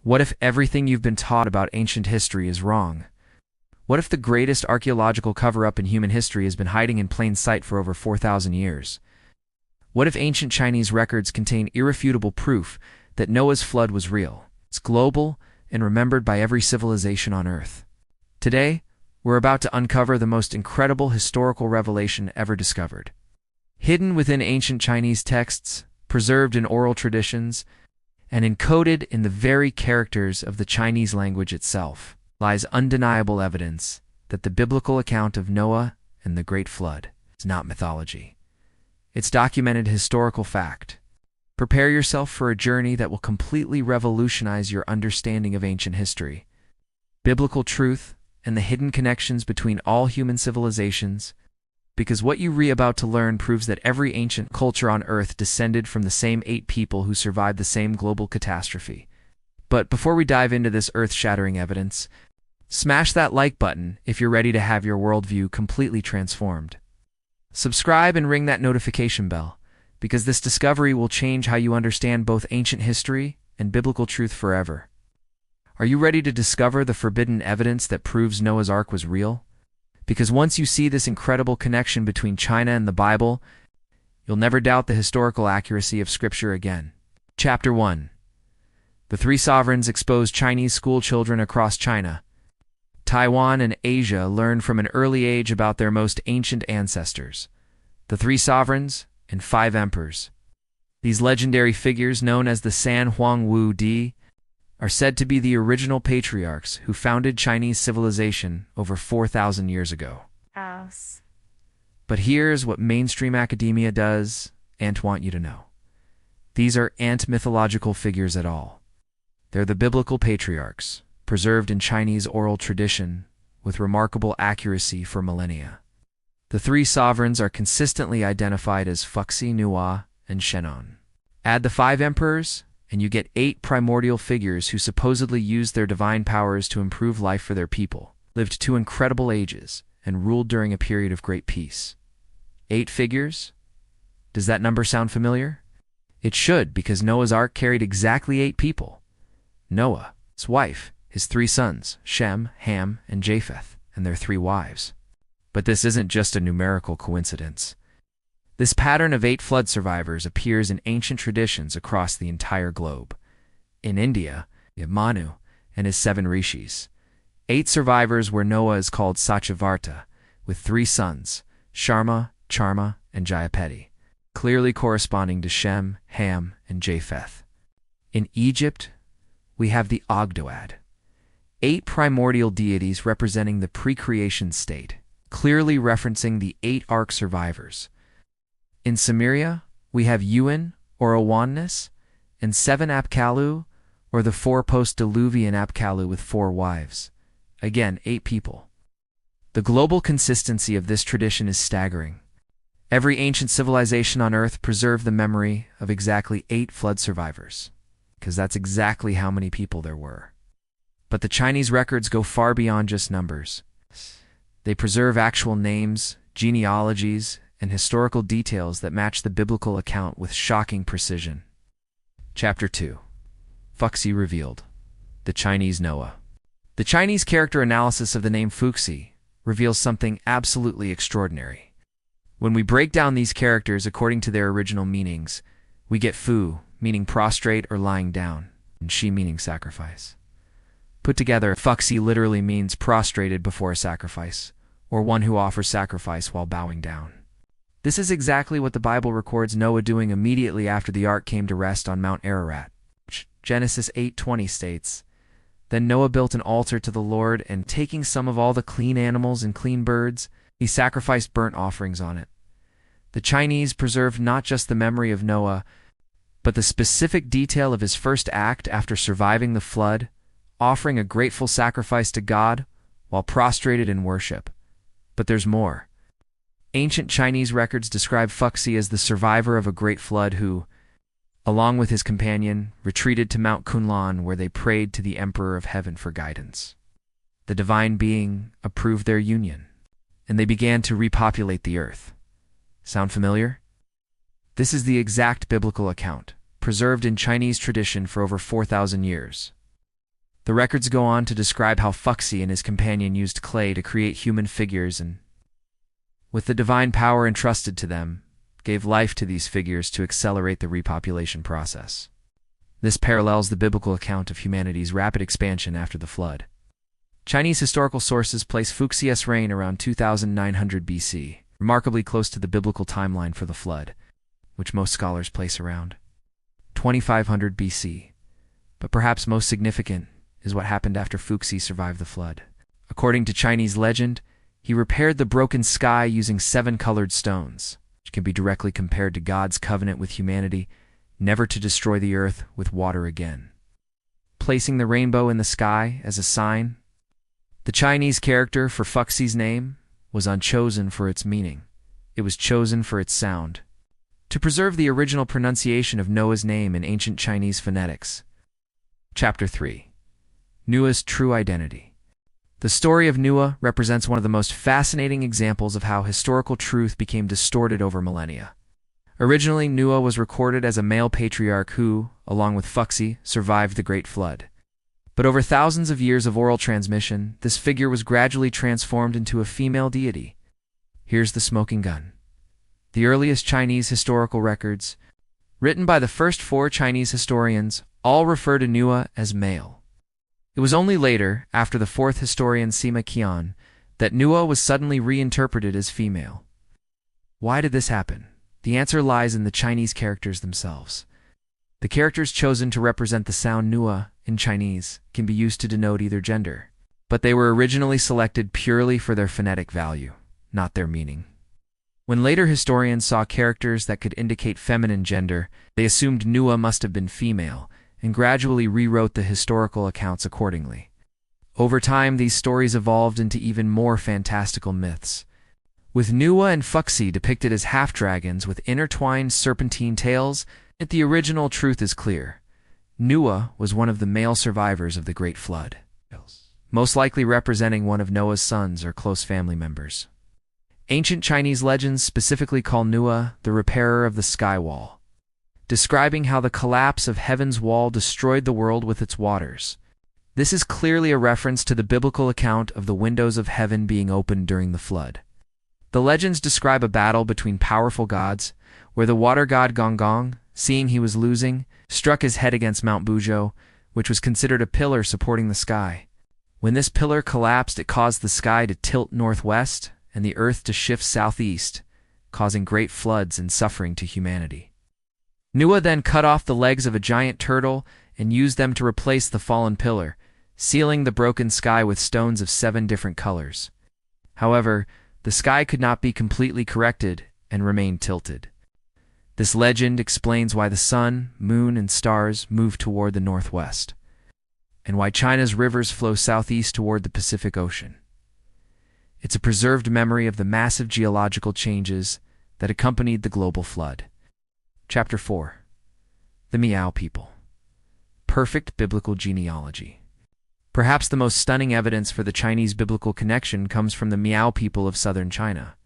What if everything you've been taught about ancient history is wrong? What if the greatest archaeological cover-up in human history has been hiding in plain sight for over 4,000 years? What if ancient Chinese records contain irrefutable proof that Noah's flood was real? It's global and remembered by every civilization on Earth. Today, we're about to uncover the most incredible historical revelation ever discovered. Hidden within ancient Chinese texts, preserved in oral traditions, and encoded in the very characters of the Chinese language itself, lies undeniable evidence that the biblical account of Noah and the Great Flood is not mythology. It's documented historical fact. Prepare yourself for a journey that will completely revolutionize your understanding of ancient history, biblical truth, and the hidden connections between all human civilizations, because what you're about to learn proves that every ancient culture on Earth descended from the same 8 people who survived the same global catastrophe. But before we dive into this earth-shattering evidence, smash that like button if you're ready to have your worldview completely transformed. Subscribe and ring that notification bell, because this discovery will change how you understand both ancient history and biblical truth forever. Are you ready to discover the forbidden evidence that proves Noah's Ark was real? Because once you see this incredible connection between China and the Bible, you'll never doubt the historical accuracy of Scripture again. Chapter 1. The 3 sovereigns expose Chinese school children across China. Taiwan and Asia learn from an early age about their most ancient ancestors, the 3 sovereigns and 5 emperors. These legendary figures, known as the San Huang Wu Di, are said to be the original patriarchs who founded Chinese civilization over 4,000 years ago. But here's what mainstream academia does and want you to know. These aren't mythological figures at all. They're the biblical patriarchs, preserved in Chinese oral tradition with remarkable accuracy for millennia. The 3 sovereigns are consistently identified as Fuxi, Nüwa, and Shennong. Add the 5 emperors, and you get 8 primordial figures who supposedly used their divine powers to improve life for their people, lived 2 incredible ages, and ruled during a period of great peace. 8 figures? Does that number sound familiar? It should, because Noah's Ark carried exactly 8 people. Noah, his wife, his 3 sons, Shem, Ham, and Japheth, and their 3 wives. But this isn't just a numerical coincidence. This pattern of 8 flood survivors appears in ancient traditions across the entire globe. In India, Manu and his 7 rishis. 8 survivors where Noah is called Sachavarta, with 3 sons, Sharma, Charma, and Jayapeti, clearly corresponding to Shem, Ham, and Japheth. In Egypt, we have the Ogdoad, 8 primordial deities representing the pre-creation state, clearly referencing the 8 Ark survivors. In Sumeria, we have Yuan, or Awanas, and 7 Apkallu, or the 4 post-Diluvian Apkallu with 4 wives. Again, 8 people. The global consistency of this tradition is staggering. Every ancient civilization on Earth preserved the memory of exactly 8 flood survivors, because that's exactly how many people there were. But the Chinese records go far beyond just numbers. They preserve actual names, genealogies, and historical details that match the biblical account with shocking precision. Chapter 2. Fuxi revealed. The Chinese Noah. The Chinese character analysis of the name Fuxi reveals something absolutely extraordinary. When we break down these characters according to their original meanings, we get Fu, meaning prostrate or lying down, and Shi meaning sacrifice. Put together, Fuxi literally means prostrated before a sacrifice, or one who offers sacrifice while bowing down. This is exactly what the Bible records Noah doing immediately after the ark came to rest on Mount Ararat. Genesis 8:20 states, "Then Noah built an altar to the Lord, and taking some of all the clean animals and clean birds, he sacrificed burnt offerings on it." The Chinese preserved not just the memory of Noah, but the specific detail of his first act after surviving the flood, offering a grateful sacrifice to God while prostrated in worship. But there's more. Ancient Chinese records describe Fuxi as the survivor of a great flood who, along with his companion, retreated to Mount Kunlun where they prayed to the Emperor of Heaven for guidance. The divine being approved their union, and they began to repopulate the earth. Sound familiar? This is the exact biblical account, preserved in Chinese tradition for over 4,000 years. The records go on to describe how Fuxi and his companion used clay to create human figures and, with the divine power entrusted to them, gave life to these figures to accelerate the repopulation process. This parallels the biblical account of humanity's rapid expansion after the flood. Chinese historical sources place Fuxi's reign around 2900 BC, remarkably close to the biblical timeline for the flood, which most scholars place around 2500 BC. But perhaps most significant is what happened after Fuxi survived the flood. According to Chinese legend, he repaired the broken sky using 7 colored stones, which can be directly compared to God's covenant with humanity, never to destroy the earth with water again. Placing the rainbow in the sky as a sign, the Chinese character for Fuxi's name was unchosen for its meaning. It was chosen for its sound. To preserve the original pronunciation of Noah's name in ancient Chinese phonetics. Chapter 3. Nüwa's True Identity. The story of Nüwa represents one of the most fascinating examples of how historical truth became distorted over millennia. Originally, Nüwa was recorded as a male patriarch who, along with Fuxi, survived the Great Flood. But over thousands of years of oral transmission, this figure was gradually transformed into a female deity. Here's the smoking gun. The earliest Chinese historical records, written by the first 4 Chinese historians, all refer to Nüwa as male. It was only later, after the 4th historian Sima Qian, that Nüwa was suddenly reinterpreted as female. Why did this happen? The answer lies in the Chinese characters themselves. The characters chosen to represent the sound Nüwa in Chinese can be used to denote either gender, but they were originally selected purely for their phonetic value, not their meaning. When later historians saw characters that could indicate feminine gender, they assumed Nüwa must have been female, and gradually rewrote the historical accounts accordingly. Over time, these stories evolved into even more fantastical myths, with Nüwa and Fuxi depicted as half-dragons with intertwined serpentine tails. Yet the original truth is clear. Nüwa was one of the male survivors of the Great Flood, most likely representing one of Noah's sons or close family members. Ancient Chinese legends specifically call Nüwa the repairer of the sky wall, describing how the collapse of heaven's wall destroyed the world with its waters. This is clearly a reference to the biblical account of the windows of heaven being opened during the flood. The legends describe a battle between powerful gods, where the water god Gong, seeing he was losing, struck his head against Mount Buzhou, which was considered a pillar supporting the sky. When this pillar collapsed, it caused the sky to tilt northwest and the earth to shift southeast, causing great floods and suffering to humanity. Nüwa then cut off the legs of a giant turtle and used them to replace the fallen pillar, sealing the broken sky with stones of 7 different colors. However, the sky could not be completely corrected and remained tilted. This legend explains why the sun, moon, and stars move toward the northwest, and why China's rivers flow southeast toward the Pacific Ocean. It's a preserved memory of the massive geological changes that accompanied the global flood. Chapter 4. The Miao People. Perfect biblical genealogy. Perhaps the most stunning evidence for the Chinese biblical connection comes from the Miao people of southern China.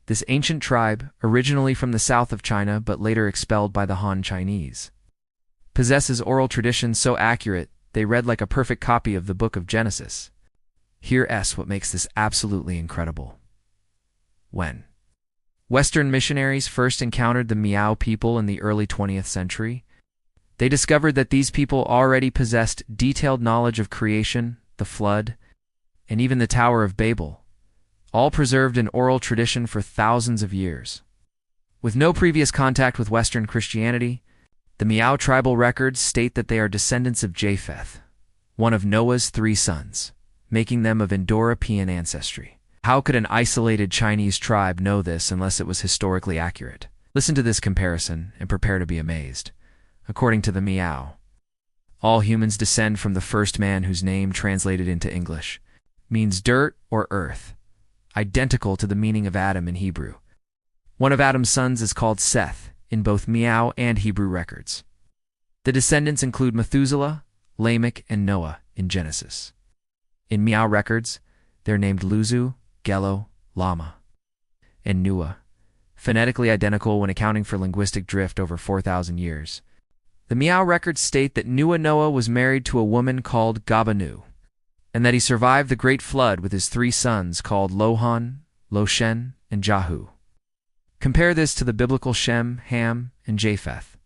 This ancient tribe, originally from the south of China but later expelled by the Han Chinese, possesses oral traditions so accurate they read like a perfect copy of the book of Genesis. Here's what makes this absolutely incredible. When Western missionaries first encountered the Miao people in the early 20th century, they discovered that these people already possessed detailed knowledge of creation, the flood, and even the Tower of Babel, all preserved in oral tradition for thousands of years. With no previous contact with Western Christianity, the Miao tribal records state that they are descendants of Japheth, one of Noah's 3 sons, making them of Indo-European ancestry. How could an isolated Chinese tribe know this unless it was historically accurate? Listen to this comparison and prepare to be amazed. According to the Miao, all humans descend from the first man whose name, translated into English, means dirt or earth, identical to the meaning of Adam in Hebrew. One of Adam's sons is called Seth in both Miao and Hebrew records. The descendants include Methuselah, Lamech, and Noah in Genesis. In Miao records, they're named Luzu, Gelo, Lama, and Nüwa, phonetically identical when accounting for linguistic drift over 4,000 years. The Miao records state that Nüwa Noah was married to a woman called Gabanu, and that he survived the Great Flood with his 3 sons called Lohan, Loshen, and Jahu. Compare this to the biblical Shem, Ham, and Japheth.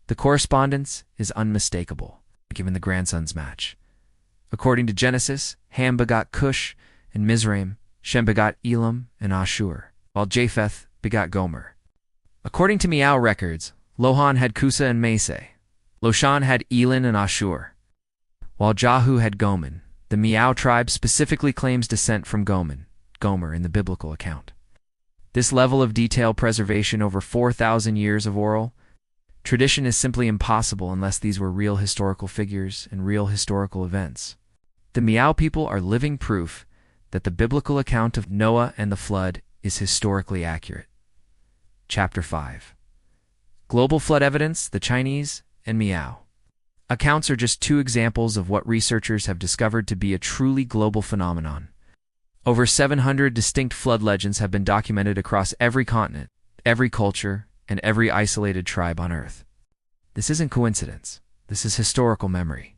The correspondence is unmistakable, given the grandsons match. According to Genesis, Ham begot Cush and Mizraim, Shem begot Elam and Ashur, while Japheth begot Gomer. According to Miao records, Lohan had Cusa and Meseh. Loshan had Elan and Ashur, while Jahu had Gomer. The Miao tribe specifically claims descent from Gomer in the biblical account. This level of detail preservation over 4,000 years of oral tradition is simply impossible unless these were real historical figures and real historical events. The Miao people are living proof that the biblical account of Noah and the flood is historically accurate. Chapter 5. Global flood evidence, the Chinese, and Miao. Accounts are just 2 examples of what researchers have discovered to be a truly global phenomenon. Over 700 distinct flood legends have been documented across every continent, every culture, and every isolated tribe on Earth. This isn't coincidence. This is historical memory.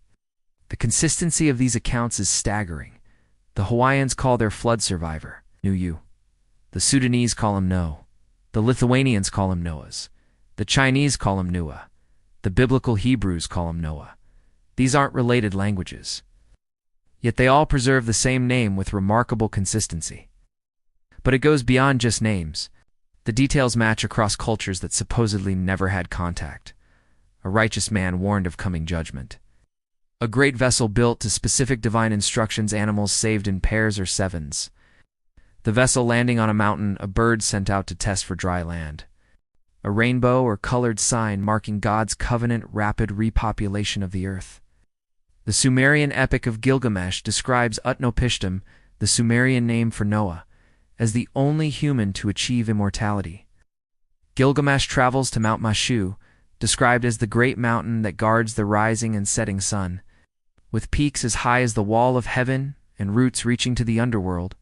The consistency of these accounts is staggering. The Hawaiians call their flood survivor Nüwa. The Sudanese call him No. The Lithuanians call him Noahs. The Chinese call him Nüwa. The biblical Hebrews call him Noah. These aren't related languages. Yet they all preserve the same name with remarkable consistency. But it goes beyond just names. The details match across cultures that supposedly never had contact. A righteous man warned of coming judgment. A great vessel built to specific divine instructions, animals saved in pairs or sevens. The vessel landing on a mountain, a bird sent out to test for dry land. A rainbow or colored sign marking God's covenant rapid repopulation of the earth. The Sumerian epic of Gilgamesh describes Utnapishtim, the Sumerian name for Noah, as the only human to achieve immortality. Gilgamesh travels to Mount Mashu, described as the great mountain that guards the rising and setting sun, with peaks as high as the wall of heaven and roots reaching to the underworld.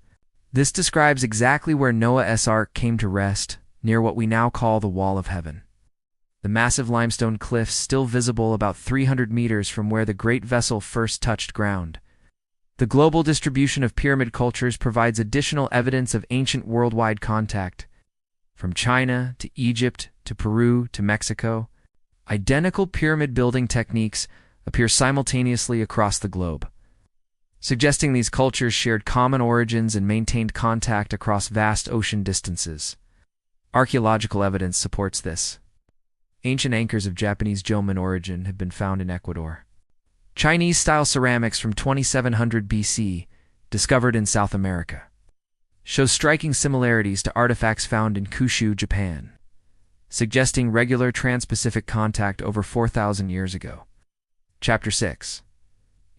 This describes exactly where Noah's Ark came to rest, near what we now call the Wall of Heaven. The massive limestone cliffs still visible about 300 meters from where the great vessel first touched ground. The global distribution of pyramid cultures provides additional evidence of ancient worldwide contact. From China to Egypt to Peru to Mexico, identical pyramid building techniques appear simultaneously across the globe, suggesting these cultures shared common origins and maintained contact across vast ocean distances. Archaeological evidence supports this. Ancient anchors of Japanese Jomon origin have been found in Ecuador. Chinese-style ceramics from 2700 BC, discovered in South America, show striking similarities to artifacts found in Kyushu, Japan, suggesting regular trans-Pacific contact over 4,000 years ago. Chapter 6.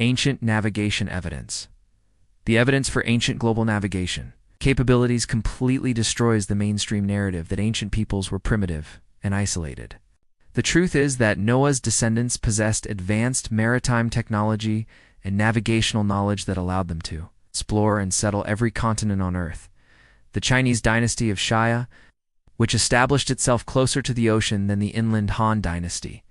Ancient navigation evidence. The evidence for ancient global navigation capabilities completely destroys the mainstream narrative that ancient peoples were primitive and isolated. The truth is that Noah's descendants possessed advanced maritime technology and navigational knowledge that allowed them to explore and settle every continent on Earth. The Chinese dynasty of Xia, which established itself closer to the ocean than the inland Han dynasty,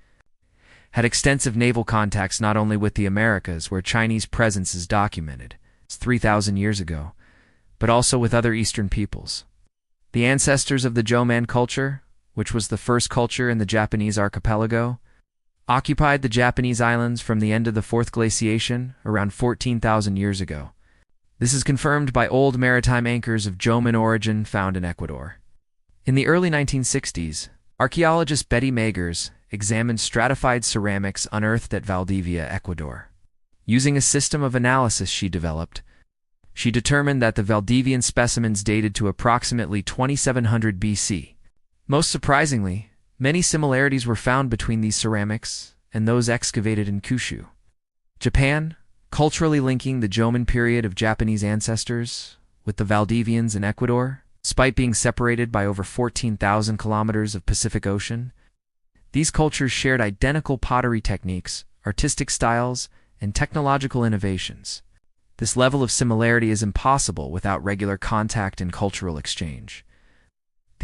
had extensive naval contacts not only with the Americas, where Chinese presence is documented 3,000 years ago, but also with other Eastern peoples. The ancestors of the Jomon culture, which was the first culture in the Japanese archipelago, occupied the Japanese islands from the end of the Fourth Glaciation around 14,000 years ago. This is confirmed by old maritime anchors of Jomon origin found in Ecuador. In the early 1960s, archaeologist Betty Magers examined stratified ceramics unearthed at Valdivia, Ecuador. Using a system of analysis she developed, she determined that the Valdivian specimens dated to approximately 2700 BC. Most surprisingly, many similarities were found between these ceramics and those excavated in Kyushu, Japan, culturally linking the Jomon period of Japanese ancestors with the Valdivians in Ecuador, despite being separated by over 14,000 kilometers of Pacific Ocean. These cultures shared identical pottery techniques, artistic styles, and technological innovations. This level of similarity is impossible without regular contact and cultural exchange.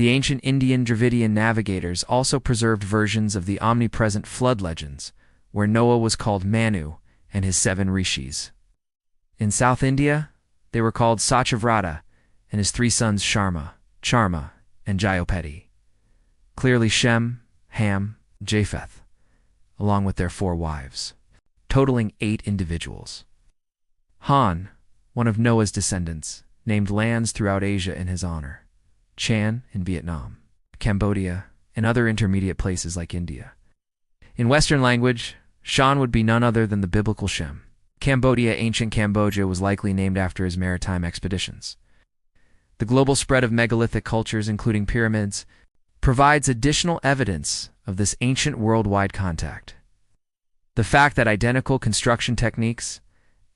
The ancient Indian Dravidian navigators also preserved versions of the omnipresent flood legends, where Noah was called Manu and his 7 rishis. In South India, they were called Satyavrata and his 3 sons Sharma, Charma, and Jayopati. Clearly Shem, Ham, Japheth, along with their 4 wives, totaling 8 individuals. Han, one of Noah's descendants, named lands throughout Asia in his honor. Chan in Vietnam, Cambodia, and other intermediate places like India. In Western language, Shan would be none other than the biblical Shem. Cambodia, ancient Cambodia, was likely named after his maritime expeditions. The global spread of megalithic cultures, including pyramids, provides additional evidence of this ancient worldwide contact. The fact that identical construction techniques,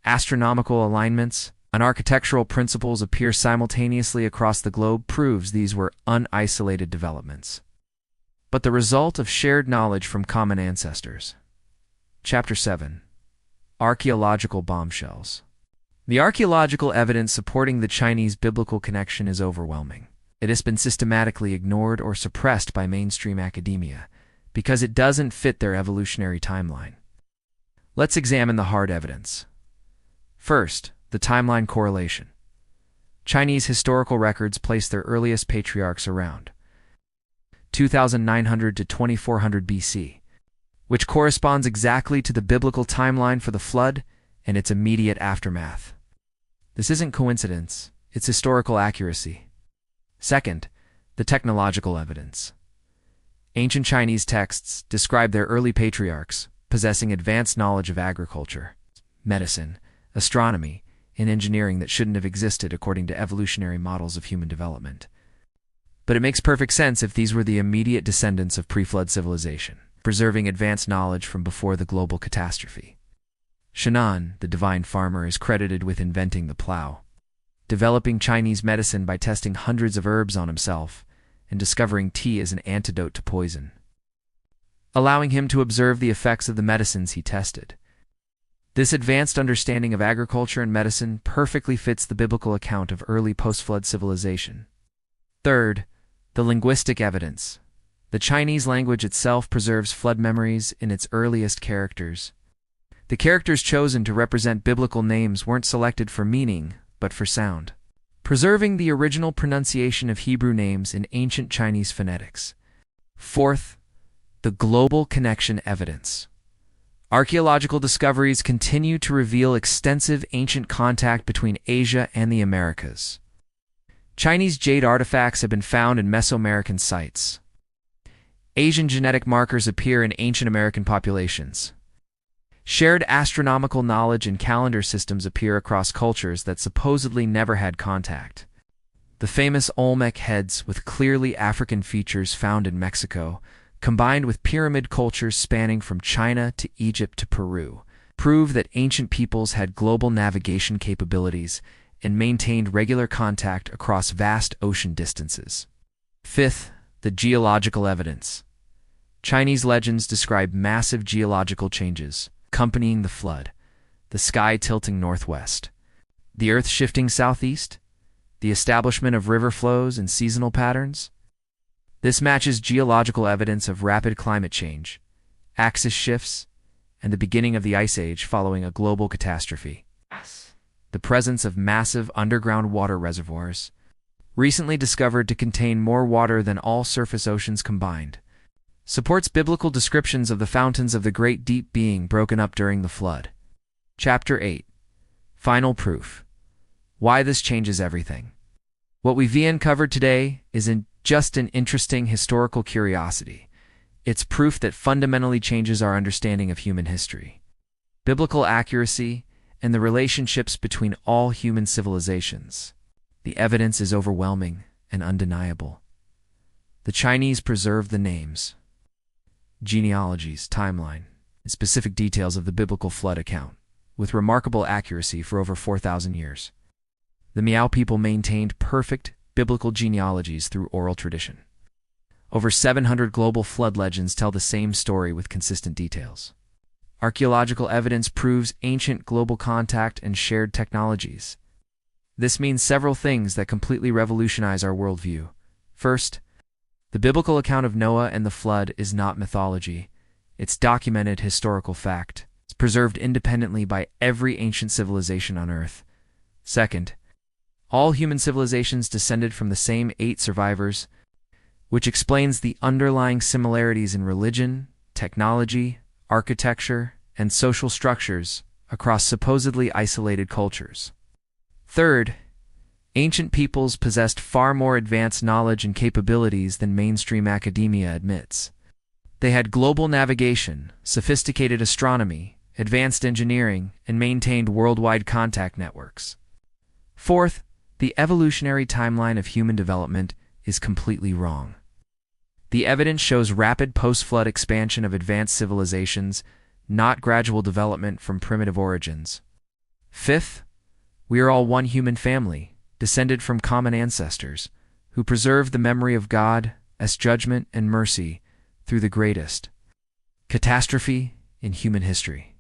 astronomical alignments, and architectural principles appear simultaneously across the globe proves these were unisolated developments, but the result of shared knowledge from common ancestors. Chapter 7. Archaeological bombshells. The archaeological evidence supporting the Chinese biblical connection is overwhelming. It has been systematically ignored or suppressed by mainstream academia because it doesn't fit their evolutionary timeline. Let's examine the hard evidence. First, the timeline correlation. Chinese historical records place their earliest patriarchs around 2900 to 2400 BC, which corresponds exactly to the biblical timeline for the flood and its immediate aftermath. This isn't coincidence, it's historical accuracy. Second, the technological evidence. Ancient Chinese texts describe their early patriarchs possessing advanced knowledge of agriculture, medicine, astronomy, and engineering that shouldn't have existed according to evolutionary models of human development. But it makes perfect sense if these were the immediate descendants of pre-flood civilization, preserving advanced knowledge from before the global catastrophe. Shennong, the divine farmer, is credited with inventing the plow, developing Chinese medicine by testing hundreds of herbs on himself, and discovering tea as an antidote to poison, allowing him to observe the effects of the medicines he tested. This advanced understanding of agriculture and medicine perfectly fits the biblical account of early post-flood civilization. Third, the linguistic evidence. The Chinese language itself preserves flood memories in its earliest characters. The characters chosen to represent biblical names weren't selected for meaning, but for sound, preserving the original pronunciation of Hebrew names in ancient Chinese phonetics. Fourth, the global connection evidence. Archaeological discoveries continue to reveal extensive ancient contact between Asia and the Americas. Chinese jade artifacts have been found in Mesoamerican sites. Asian genetic markers appear in ancient American populations. Shared astronomical knowledge and calendar systems appear across cultures that supposedly never had contact. The famous Olmec heads with clearly African features found in Mexico, combined with pyramid cultures spanning from China to Egypt to Peru, prove that ancient peoples had global navigation capabilities and maintained regular contact across vast ocean distances. Fifth, the geological evidence. Chinese legends describe massive geological changes accompanying the flood, the sky tilting northwest, the earth shifting southeast, the establishment of river flows and seasonal patterns. This matches geological evidence of rapid climate change, axis shifts, and the beginning of the Ice Age following a global catastrophe. The presence of massive underground water reservoirs, recently discovered to contain more water than all surface oceans combined, supports biblical descriptions of the fountains of the great deep being broken up during the flood. Chapter 8. Final proof. Why this changes everything. What we've uncovered today isn't just an interesting historical curiosity. It's proof that fundamentally changes our understanding of human history, biblical accuracy, and the relationships between all human civilizations. The evidence is overwhelming and undeniable. The Chinese preserved the names, genealogies, timeline, and specific details of the biblical flood account, with remarkable accuracy for over 4,000 years. The Miao people maintained perfect biblical genealogies through oral tradition. Over 700 global flood legends tell the same story with consistent details. Archaeological evidence proves ancient global contact and shared technologies. This means several things that completely revolutionize our worldview. First, The biblical account of Noah and the flood is not mythology. It's documented historical fact. It's preserved independently by every ancient civilization on Earth. Second, all human civilizations descended from the same 8 survivors, which explains the underlying similarities in religion, technology, architecture, and social structures across supposedly isolated cultures. Third, ancient peoples possessed far more advanced knowledge and capabilities than mainstream academia admits. They had global navigation, sophisticated astronomy, advanced engineering, and maintained worldwide contact networks. Fourth, the evolutionary timeline of human development is completely wrong. The evidence shows rapid post-flood expansion of advanced civilizations, not gradual development from primitive origins. Fifth, we are all one human family, descended from common ancestors, who preserved the memory of God as judgment and mercy through the greatest catastrophe in human history.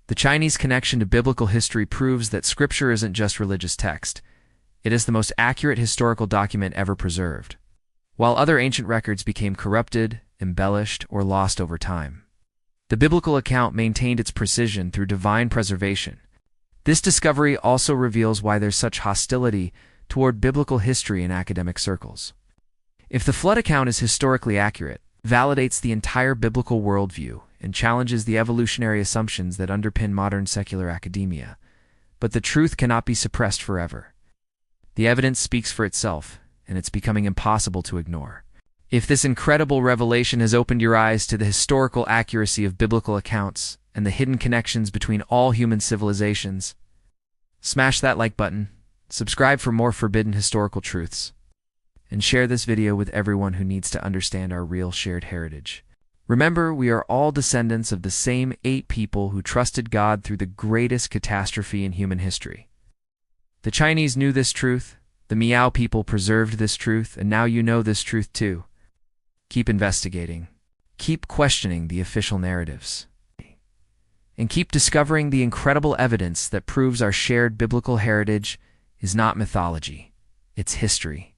The Chinese connection to biblical history proves that Scripture isn't just religious text. It is the most accurate historical document ever preserved, while other ancient records became corrupted, embellished, or lost over time. The biblical account maintained its precision through divine preservation. This discovery also reveals why there's such hostility toward biblical history in academic circles. If the flood account is historically accurate, validates the entire biblical worldview, and challenges the evolutionary assumptions that underpin modern secular academia, but the truth cannot be suppressed forever. The evidence speaks for itself, and it's becoming impossible to ignore. If this incredible revelation has opened your eyes to the historical accuracy of biblical accounts and the hidden connections between all human civilizations, smash that like button, subscribe for more forbidden historical truths, and share this video with everyone who needs to understand our real shared heritage. Remember, we are all descendants of the same 8 people who trusted God through the greatest catastrophe in human history. The Chinese knew this truth, the Miao people preserved this truth, and now you know this truth too. Keep investigating. Keep questioning the official narratives. And keep discovering the incredible evidence that proves our shared biblical heritage is not mythology, it's history.